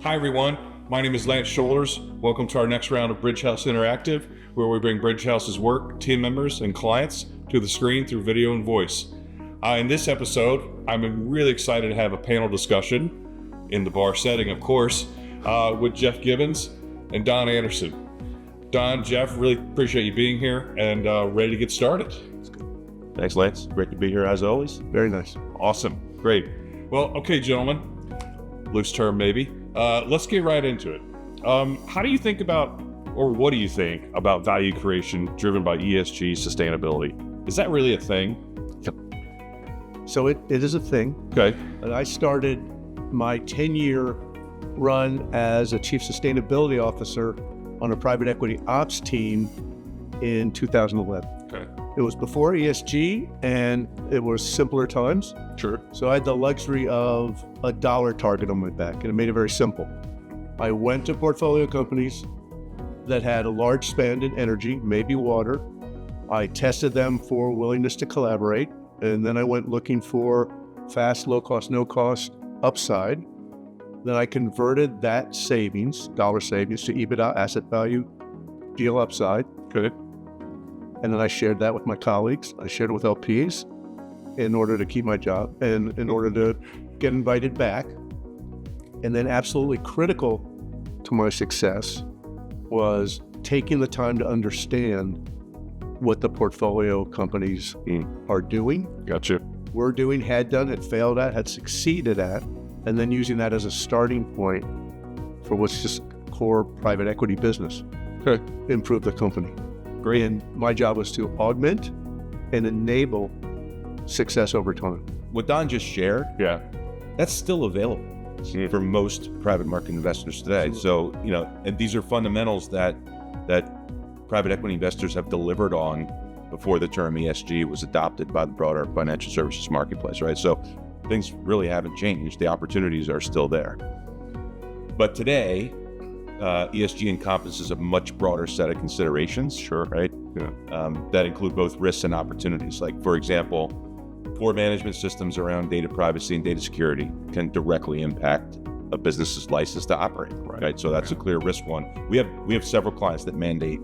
Hi everyone, my name is Lance Shoulders. Welcome to our next round of Bridge House Interactive, where we bring Bridge House's work, team members, and clients to the screen through video and voice. In this episode, I'm really excited to have a panel discussion in the bar setting, of course, with Jeff Gibbons and Don Anderson. Don, Jeff, really appreciate you being here and ready to get started. Thanks, Lance. Great to be here as always. Very nice. Awesome. Great. Well, okay, gentlemen, loose term maybe. Let's get right into it. How do you think about, or what do you think about value creation driven by ESG sustainability? Is that really a thing? Yep. So it is a thing. Okay. And I started my 10-year run as a chief sustainability officer on a private equity ops team in 2011. Okay. It was before ESG and it was simpler times. Sure. So I had the luxury of a dollar target on my back, and it made it very simple. I went to portfolio companies that had a large spend in energy, maybe water. I tested them for willingness to collaborate, and then I went looking for fast, low cost, no cost upside. Then I converted that savings, dollar savings, to EBITDA, asset value, deal upside. Okay. And then I shared that with my colleagues. I shared it with LPs in order to keep my job and in order to get invited back. And then absolutely critical to my success was taking the time to understand what the portfolio companies are doing. Gotcha. Were doing, had done, had failed at, had succeeded at, and then using that as a starting point for what's just core private equity business. Okay. Improve the company. Great. And my job was to augment and enable success over time. What Don just shared, Yeah. that's still available for most private market investors today. So, and these are fundamentals that private equity investors have delivered on before the term ESG was adopted by the broader financial services marketplace, right? So things really haven't changed. The opportunities are still there. But today, ESG encompasses a much broader set of considerations. Sure. Right? Yeah. That include both risks and opportunities. Like, for example, poor management systems around data privacy and data security can directly impact a business's license to operate. Right? So that's a clear risk one. We have several clients that mandate,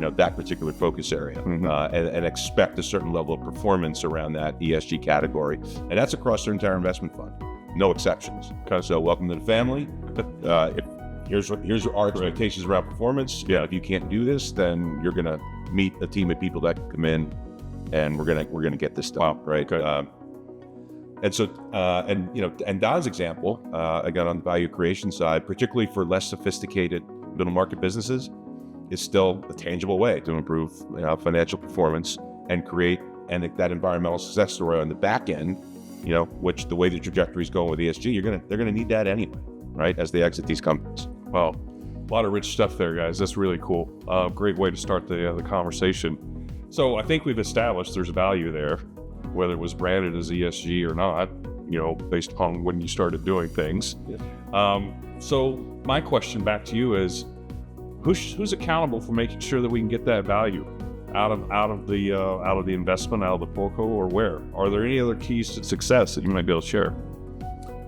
that particular focus area, and expect a certain level of performance around that ESG category, and that's across their entire investment fund, no exceptions. Okay. So welcome to the family. Here's our expectations around performance. Yeah. If you can't do this, then you're going to meet a team of people that come in, and we're gonna get this done. Wow. Right. Okay. And Don's example, again on the value creation side, particularly for less sophisticated middle market businesses, is still a tangible way to improve financial performance and create that environmental success story on the back end. Which the way the trajectory is going with ESG, they're gonna need that anyway, right? As they exit these companies. Wow. A lot of rich stuff there, guys. That's really cool. Great way to start the conversation. So I think we've established there's value there, whether it was branded as ESG or not, based upon when you started doing things. Yeah. So my question back to you is, who's accountable for making sure that we can get that value out of the investment, out of the portco, or where? Are there any other keys to success that you might be able to share?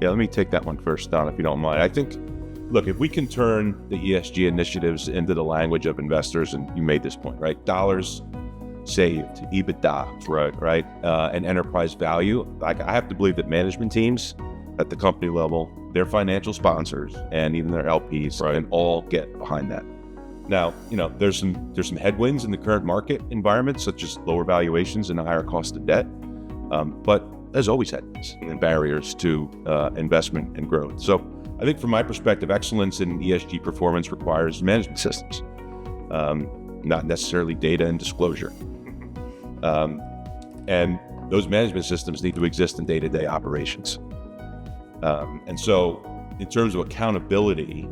Yeah, let me take that one first, Don, if you don't mind. I think, look, if we can turn the ESG initiatives into the language of investors, and you made this point, right? Dollars saved, EBITDA, right, and enterprise value. I have to believe that management teams at the company level, their financial sponsors, and even their LPs can all get behind that. Now, there's some headwinds in the current market environment, such as lower valuations and a higher cost of debt, but there's always headwinds and barriers to investment and growth. So I think from my perspective, excellence in ESG performance requires management systems, not necessarily data and disclosure. And those management systems need to exist in day-to-day operations. And so in terms of accountability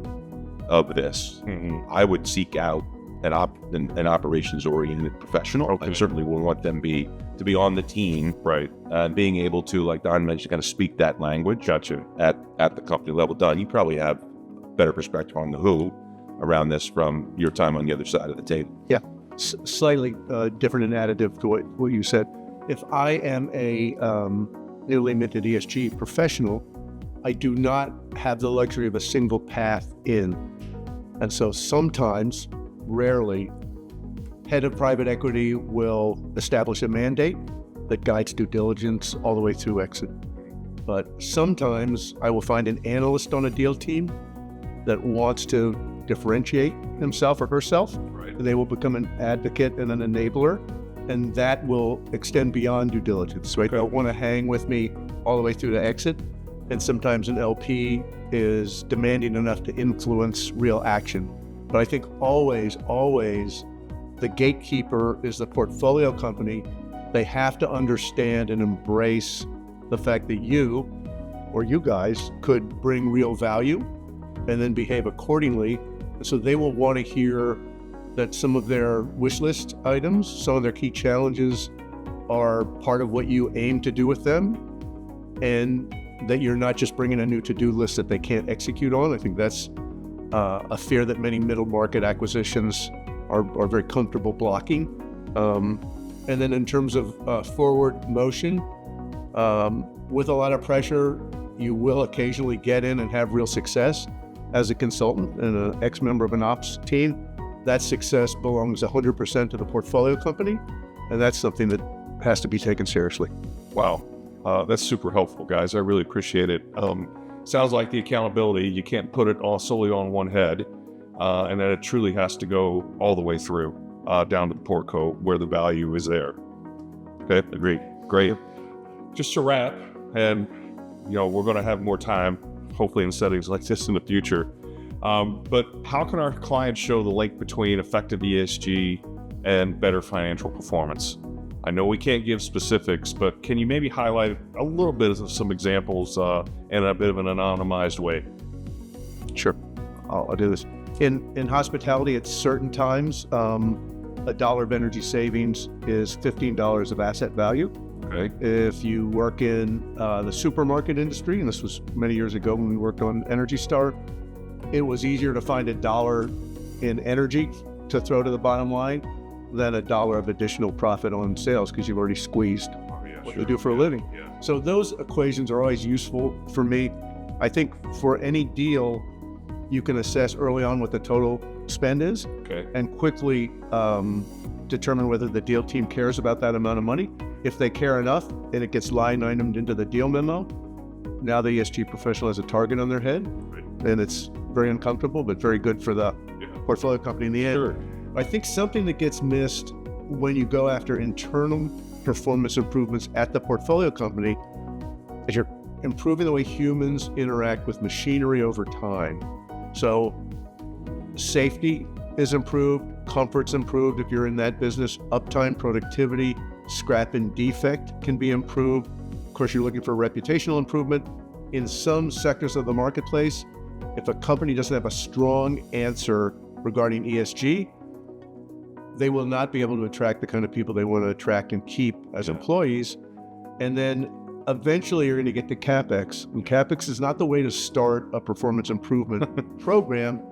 of this, I would seek out an operations-oriented professional. Okay. I certainly would want them to be on the team, Right. Being able to, like Don mentioned, kind of speak that language. Gotcha. At the company level. Don, you probably have better perspective on the who around this from your time on the other side of the table. Yeah, slightly different and additive to what you said. If I am a newly minted ESG professional, I do not have the luxury of a single path in. And so sometimes, rarely, head of private equity will establish a mandate that guides due diligence all the way through exit. But sometimes I will find an analyst on a deal team that wants to differentiate himself or herself. Right. And they will become an advocate and an enabler, and that will extend beyond due diligence, right? Okay. They'll want to hang with me all the way through to exit. And sometimes an LP is demanding enough to influence real action. But I think always, the gatekeeper is the portfolio company. They have to understand and embrace the fact that you or you guys could bring real value and then behave accordingly. So they will want to hear that some of their wish list items, some of their key challenges are part of what you aim to do with them, and that you're not just bringing a new to-do list that they can't execute on. I think that's a fear that many middle market acquisitions are very comfortable blocking. And then in terms of forward motion, with a lot of pressure, you will occasionally get in and have real success as a consultant and an ex-member of an ops team. That success belongs 100% to the portfolio company, and that's something that has to be taken seriously. Wow. That's super helpful, guys. I really appreciate it. Sounds like the accountability, you can't put it all solely on one head, and that it truly has to go all the way through, down to the portco where the value is there. Okay, agreed. Great. Just to wrap, and we're going to have more time, hopefully in settings like this in the future. But how can our clients show the link between effective ESG and better financial performance? I know we can't give specifics, but can you maybe highlight a little bit of some examples in a bit of an anonymized way? Sure, I'll do this. In hospitality, at certain times, $1 of energy savings is $15 of asset value. Okay. If you work in the supermarket industry, and this was many years ago when we worked on Energy Star, it was easier to find $1 in energy to throw to the bottom line than $1 of additional profit on sales, because you've already squeezed what you do for a living. Yeah. So those equations are always useful for me. I think for any deal, you can assess early on what the total spend is, Okay. and quickly determine whether the deal team cares about that amount of money. If they care enough and it gets line itemed into the deal memo, now the ESG professional has a target on their head, and it's very uncomfortable, but very good for the portfolio company in the end. Sure. I think something that gets missed when you go after internal performance improvements at the portfolio company is you're improving the way humans interact with machinery over time. So safety is improved, comfort's improved if you're in that business, uptime, productivity, scrap and defect can be improved. Of course, you're looking for reputational improvement. In some sectors of the marketplace, if a company doesn't have a strong answer regarding ESG, they will not be able to attract the kind of people they want to attract and keep as employees. And then eventually you're going to get to CapEx. And CapEx is not the way to start a performance improvement program,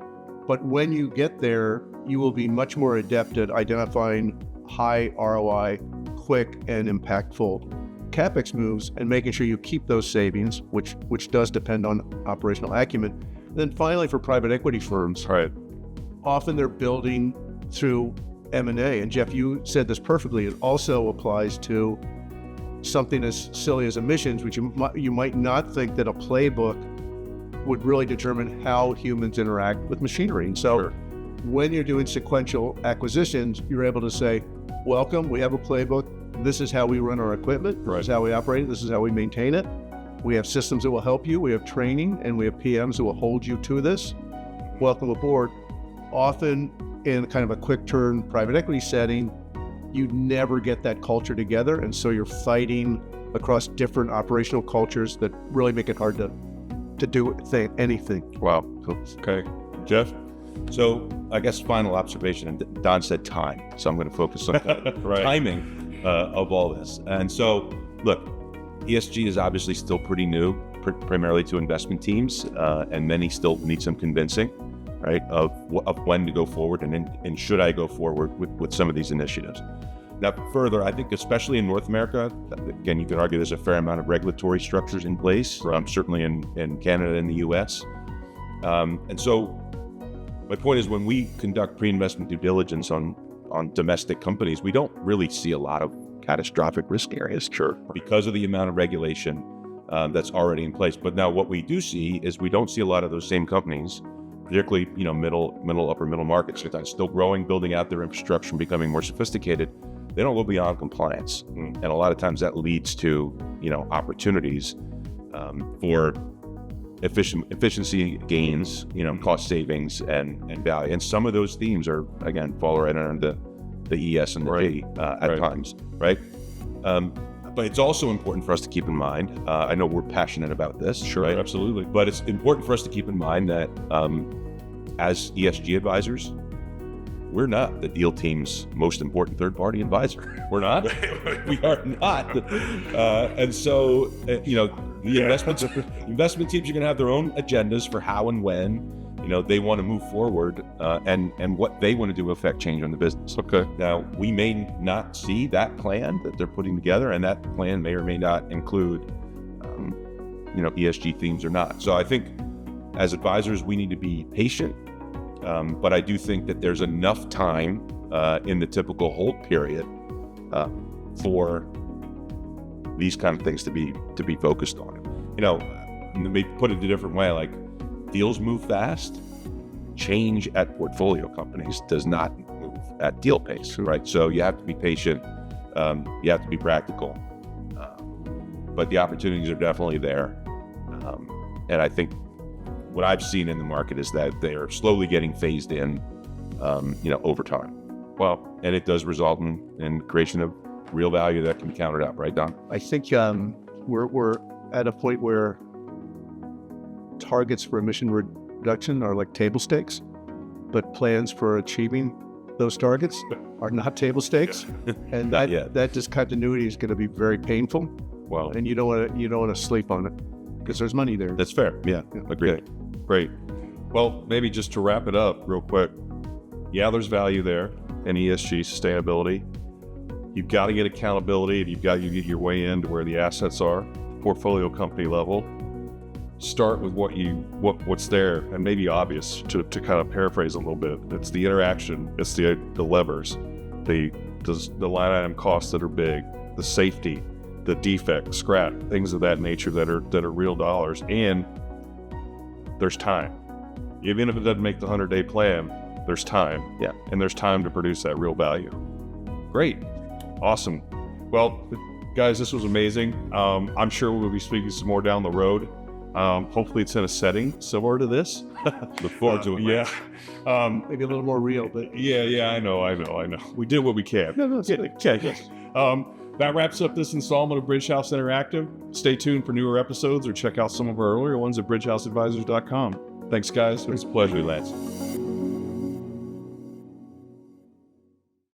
but when you get there, you will be much more adept at identifying high ROI, quick and impactful CapEx moves and making sure you keep those savings, which does depend on operational acumen. And then finally, for private equity firms, Right. often they're building through M&A. And Jeff, you said this perfectly. It also applies to something as silly as emissions, which you might not think that a playbook would really determine how humans interact with machinery. And so when you're doing sequential acquisitions, you're able to say, welcome, we have a playbook. This is how we run our equipment. This is how we operate it. This is how we maintain it. We have systems that will help you. We have training, and we have PMs that will hold you to this. Welcome aboard. Often in kind of a quick turn private equity setting, you never get that culture together. And so you're fighting across different operational cultures that really make it hard to do anything. Wow. Okay. Jeff? So I guess final observation, and Don said time, so I'm going to focus on timing of all this. And so, look, ESG is obviously still pretty new, primarily to investment teams, and many still need some convincing, right, of when to go forward and should I go forward with some of these initiatives. Now, further, I think especially in North America, again, you could argue there's a fair amount of regulatory structures in place, certainly in Canada and the U.S. And so my point is, when we conduct pre-investment due diligence on domestic companies, we don't really see a lot of catastrophic risk areas, because of the amount of regulation that's already in place. But now what we do see is we don't see a lot of those same companies, particularly, upper middle markets, still growing, building out their infrastructure and becoming more sophisticated. They don't go beyond compliance. And a lot of times that leads to, opportunities for efficiency gains, cost savings and value. And some of those themes are, again, fall right under the ES and the G at times, right? But it's also important for us to keep in mind, I know we're passionate about this, right? Absolutely. But it's important for us to keep in mind that as ESG advisors, we're not the deal team's most important third-party advisor. We're not. We are not. And so, the investment teams are going to have their own agendas for how and when, they want to move forward and what they want to do to affect change on the business. Okay. Now, we may not see that plan that they're putting together, and that plan may or may not include, ESG themes or not. So I think as advisors, we need to be patient. But I do think that there's enough time in the typical hold period for these kind of things to be focused on. Maybe put it a different way, like deals move fast. Change at portfolio companies does not move at deal pace, right? So you have to be patient. You have to be practical. But the opportunities are definitely there. And I think what I've seen in the market is that they are slowly getting phased in, over time. Well, and it does result in creation of real value that can be counted out, right, Don? I think we're at a point where targets for emission reduction are like table stakes, but plans for achieving those targets are not table stakes, and that discontinuity is going to be very painful. Well, and you don't want to sleep on it because there's money there. That's fair. Yeah. Agreed. Okay. Great. Well, maybe just to wrap it up real quick. Yeah, there's value there in ESG sustainability. You've got to get accountability, and you've got to get your way into where the assets are, portfolio company level. Start with what's there, and maybe obvious to kind of paraphrase a little bit. It's the interaction, it's the levers, the line item costs that are big, the safety, the defect, scrap, things of that nature that are real dollars, and there's time. Even if it doesn't make the 100-day plan, there's time. Yeah. And there's time to produce that real value. Great. Awesome. Well, guys, this was amazing. I'm sure we'll be speaking some more down the road. Hopefully it's in a setting similar to this. Look forward to it. Yeah. Maybe a little more real, but Yeah, I know. We did what we can. no, it's good. Yes. That wraps up this installment of Bridge House Interactive. Stay tuned for newer episodes or check out some of our earlier ones at bridgehouseadvisors.com. Thanks, guys. It was a pleasure, Lance.